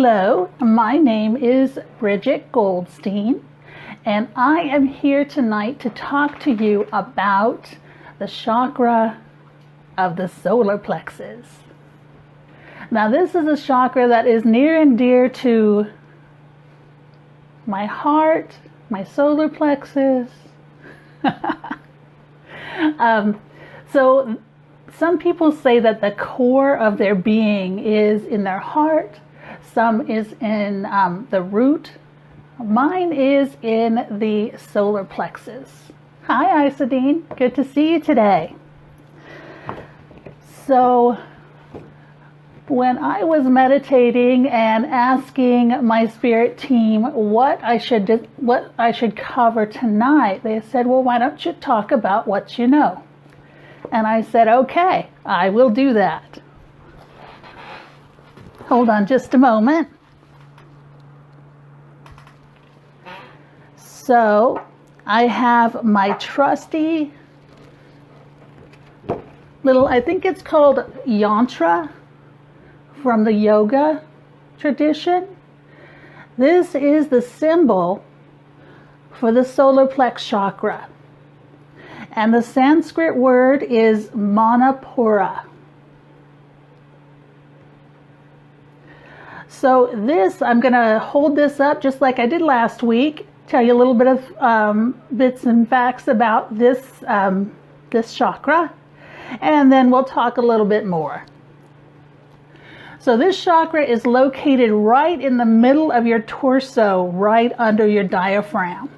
Hello, my name is Bridget Goldstein, and I am here tonight to talk to you about the chakra of the solar plexus. Now, this is a chakra that is near and dear to my heart, my solar plexus. So some people say that the core of their being is in their heart. Some is in the root. Mine is in the solar plexus. Hi, Isidine. Good to see you today. So when I was meditating and asking my spirit team what I should cover tonight, they said, well, why don't you talk about what you know? And I said, okay, I will do that. Hold on just a moment. So I have my trusty little, I think it's called yantra from the yoga tradition. This is the symbol for the solar plex chakra. And the Sanskrit word is Manipura. So this, I'm going to hold this up just like I did last week, tell you a little bit of bits and facts about this, this chakra, and then we'll talk a little bit more. So this chakra is located right in the middle of your torso, right under your diaphragm.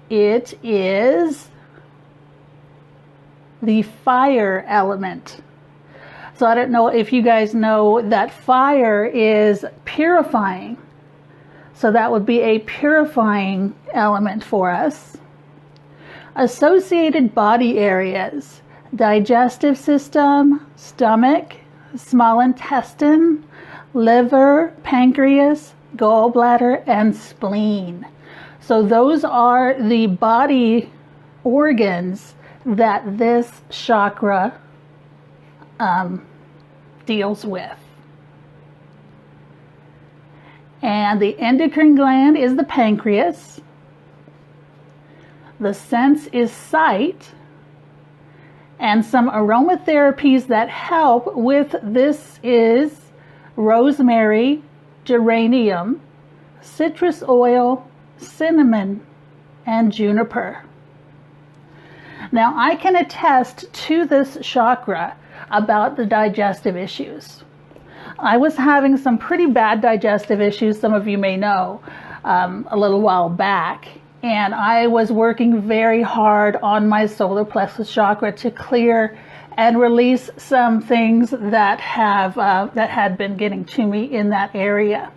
It is the fire element. So I don't know if you guys know that fire is purifying. So that would be a purifying element for us. Associated body areas: digestive system, stomach, small intestine, liver, pancreas, gallbladder, and spleen. So those are the body organs that this chakra deals with. And the endocrine gland is the pancreas. The sense is sight. And some aromatherapies that help with this is rosemary, geranium, citrus oil, cinnamon, and juniper. Now, I can attest to this chakra about the digestive issues. I was having some pretty bad digestive issues, some of you may know, a little while back, and I was working very hard on my solar plexus chakra to clear and release some things that had been getting to me in that area.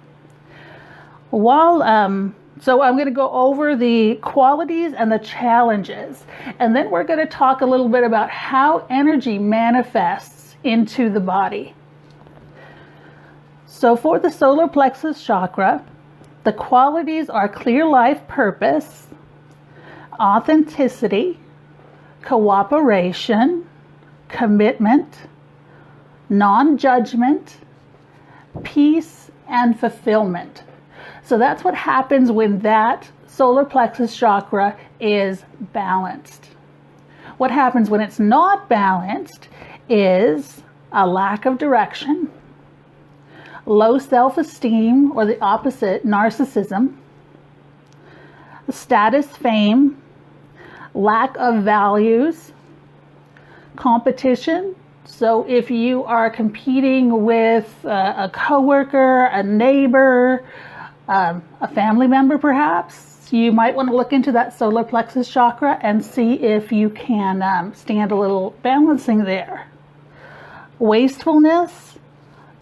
So I'm going to go over the qualities and the challenges, and then we're going to talk a little bit about how energy manifests into the body. So for the solar plexus chakra, the qualities are clear life purpose, authenticity, cooperation, commitment, non-judgment, peace, and fulfillment. So that's what happens when that solar plexus chakra is balanced. What happens when it's not balanced is a lack of direction, low self-esteem, or the opposite, narcissism, status, fame, lack of values, competition. So if you are competing with a coworker, a neighbor, a family member perhaps, you might want to look into that solar plexus chakra and see if you can stand a little balancing there. Wastefulness,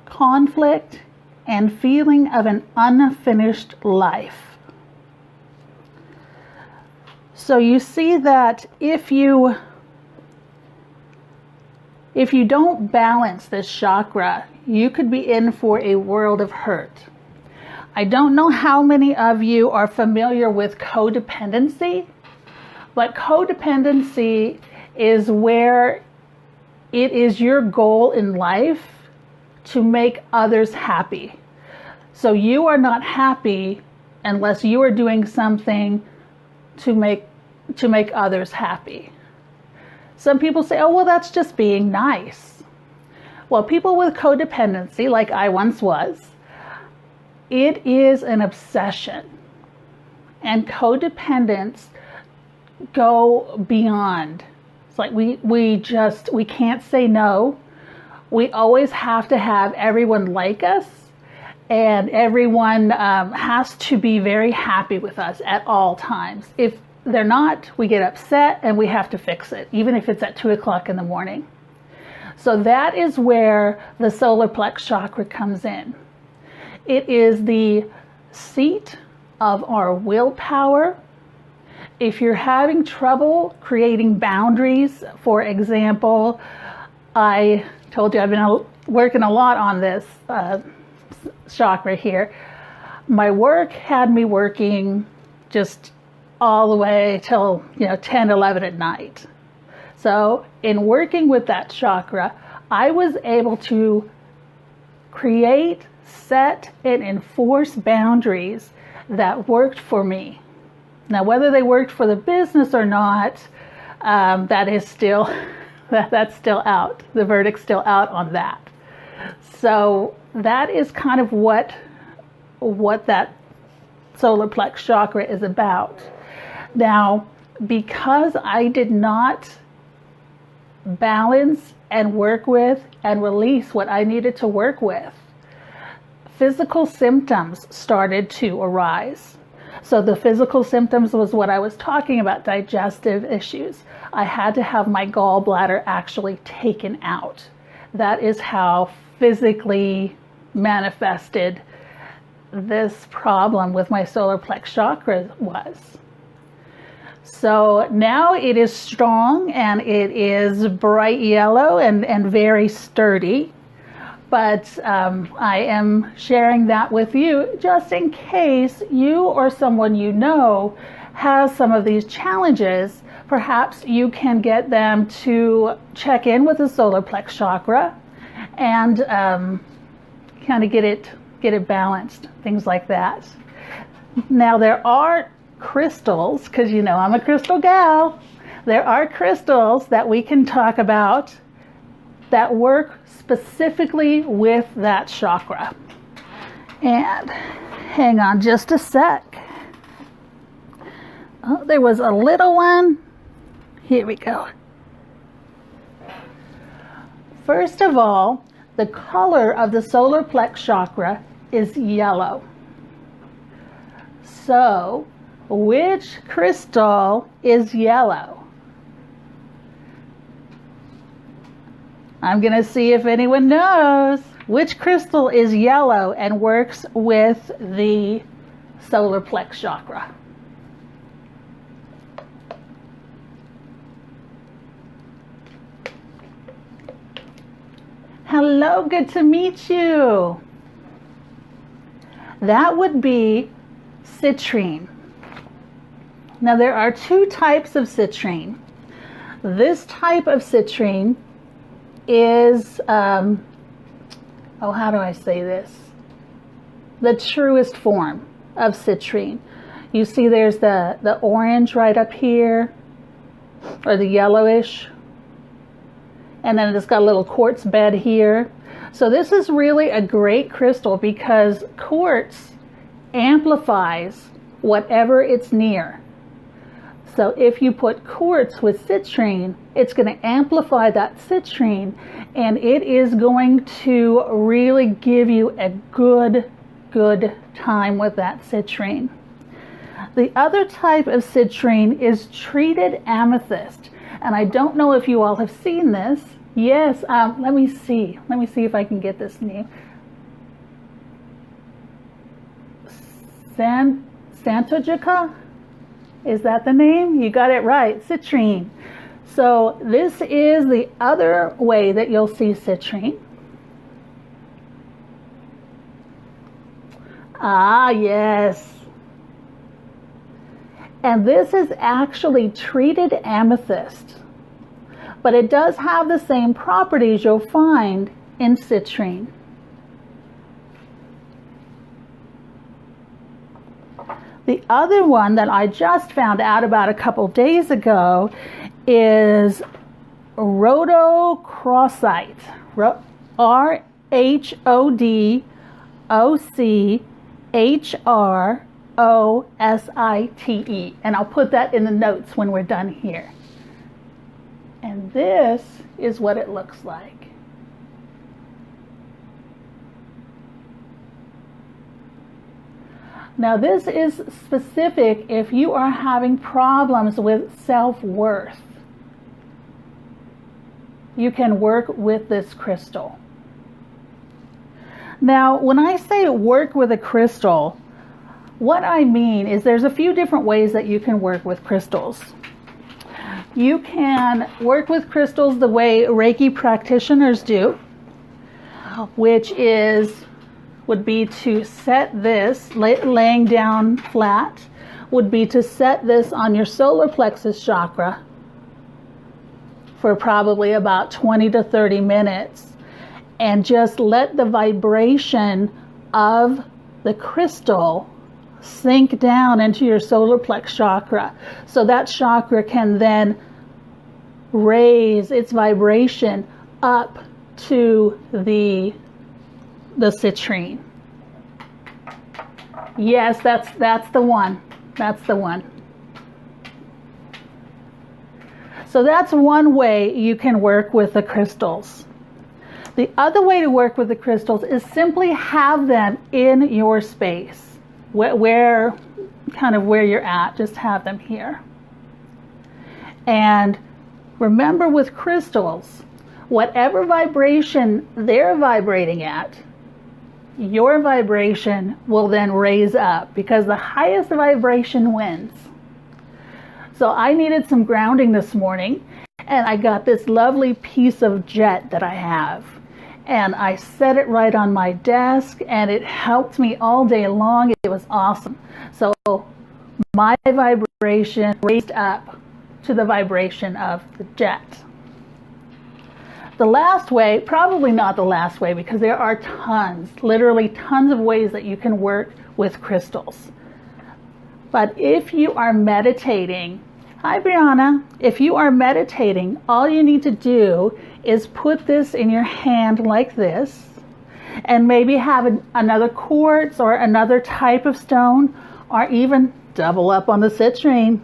conflict, and feeling of an unfinished life. So you see that if you don't balance this chakra, you could be in for a world of hurt. I don't know how many of you are familiar with codependency, but codependency is where it is your goal in life to make others happy. So you are not happy unless you are doing something to make others happy. Some people say, oh, well, that's just being nice. Well, people with codependency, like I once was, it is an obsession. And codependents go beyond. It's like we can't say no. We always have to have everyone like us, and everyone has to be very happy with us at all times. If they're not, we get upset and we have to fix it, even if it's at 2 o'clock in the morning. So that is where the solar plex chakra comes in. It is the seat of our willpower. If you're having trouble creating boundaries, for example, I told you I've been working a lot on this chakra here. My work had me working just all the way till 10, 11 at night. So in working with that chakra, I was able to create, set, and enforce boundaries that worked for me. Now, whether they worked for the business or not, that is still that's still out. The verdict's still out on that. So that is kind of what that solar plex chakra is about. Now, because I did not balance and work with and release what I needed to work with, physical symptoms started to arise. So the physical symptoms was what I was talking about, digestive issues. I had to have my gallbladder actually taken out. That is how physically manifested this problem with my solar plex chakra was. So now it is strong and it is bright yellow and very sturdy. But I am sharing that with you just in case you or someone you know has some of these challenges. Perhaps you can get them to check in with the solar plex chakra and kind of get it balanced, things like that. Now there are crystals, because I'm a crystal gal. There are crystals that we can talk about that work specifically with that chakra. And hang on just a sec. Oh, there was a little one. Here we go. First of all, the color of the solar plex chakra is yellow. So, which crystal is yellow? I'm going to see if anyone knows which crystal is yellow and works with the solar plex chakra. Hello, good to meet you. That would be citrine. Now there are two types of citrine. This type of citrine is, how do I say this? The truest form of citrine. You see there's the orange right up here, or the yellowish, and then it's got a little quartz bed here. So this is really a great crystal because quartz amplifies whatever it's near. So if you put quartz with citrine, it's going to amplify that citrine, and it is going to really give you a good time with that citrine. The other type of citrine is treated amethyst, and I don't know if you all have seen this. Yes, let me see if I can get this name. Santojica? Is that the name? You got it right, citrine. So this is the other way that you'll see citrine. Ah, yes. And this is actually treated amethyst, but it does have the same properties you'll find in citrine. The other one that I just found out about a couple days ago is rhodochrosite. RHODOCHROSITE. And I'll put that in the notes when we're done here. And this is what it looks like. Now this is specific if you are having problems with self-worth. You can work with this crystal. Now, when I say work with a crystal, what I mean is there's a few different ways that you can work with crystals. You can work with crystals the way Reiki practitioners do, which would be to set this, laying down flat, would be to set this on your solar plexus chakra for probably about 20 to 30 minutes and just let the vibration of the crystal sink down into your solar plex chakra. So that chakra can then raise its vibration up to the citrine. Yes, that's the one. That's the one. So that's one way you can work with the crystals. The other way to work with the crystals is simply have them in your space, where you're at, just have them here. And remember with crystals, whatever vibration they're vibrating at, your vibration will then raise up because the highest vibration wins. So I needed some grounding this morning, and I got this lovely piece of jet that I have. And I set it right on my desk, and it helped me all day long. It was awesome. So my vibration raised up to the vibration of the jet. The last way, probably not the last way, because there are tons, literally tons of ways that you can work with crystals. But if you are meditating, hi Brianna, if you are meditating, all you need to do is put this in your hand like this, and maybe have another quartz or another type of stone, or even double up on the citrine,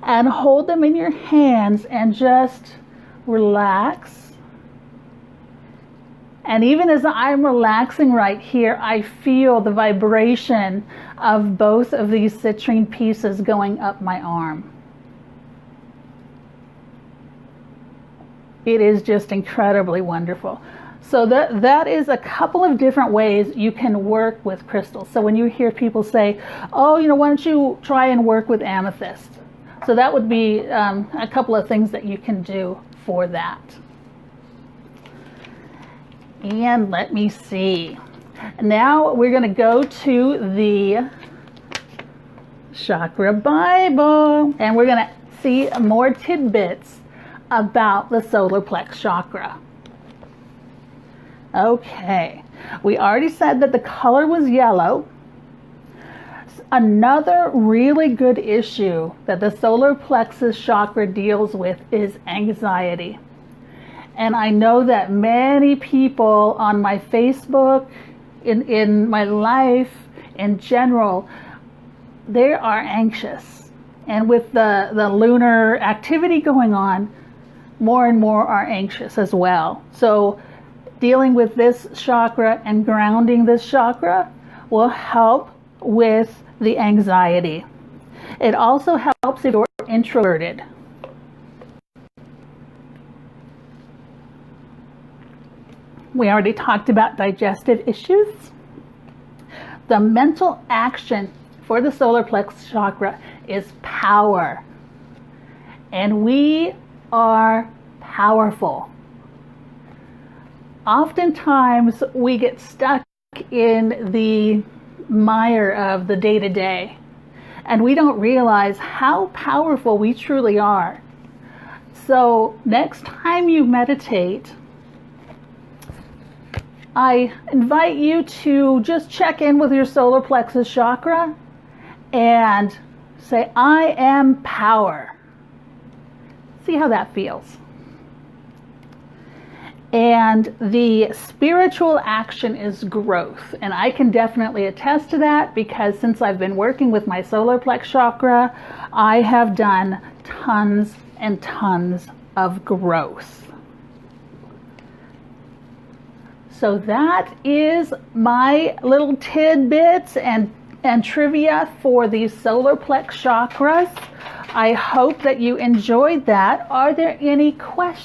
and hold them in your hands and just relax. And even as I'm relaxing right here, I feel the vibration of both of these citrine pieces going up my arm. It is just incredibly wonderful. So that is a couple of different ways you can work with crystals. So when you hear people say, oh, why don't you try and work with amethyst? So that would be a couple of things that you can do for that. And let me see. Now we're going to go to the Chakra Bible, and we're going to see more tidbits about the solar plex chakra. Okay, we already said that the color was yellow. Another really good issue that the solar plexus chakra deals with is anxiety. And I know that many people on my Facebook, in my life in general, they are anxious. And with the lunar activity going on, more and more are anxious as well. So dealing with this chakra and grounding this chakra will help with the anxiety. It also helps if you're introverted. We already talked about digestive issues. The mental action for the solar plexus chakra is power. And we are powerful. Oftentimes we get stuck in the mire of the day-to-day, and we don't realize how powerful we truly are. So next time you meditate, I invite you to just check in with your solar plexus chakra and say, I am power. See how that feels. And the spiritual action is growth. And I can definitely attest to that, because since I've been working with my solar plex chakra, I have done tons and tons of growth. So that is my little tidbits and trivia for these solar plex chakras. I hope that you enjoyed that. Are there any questions?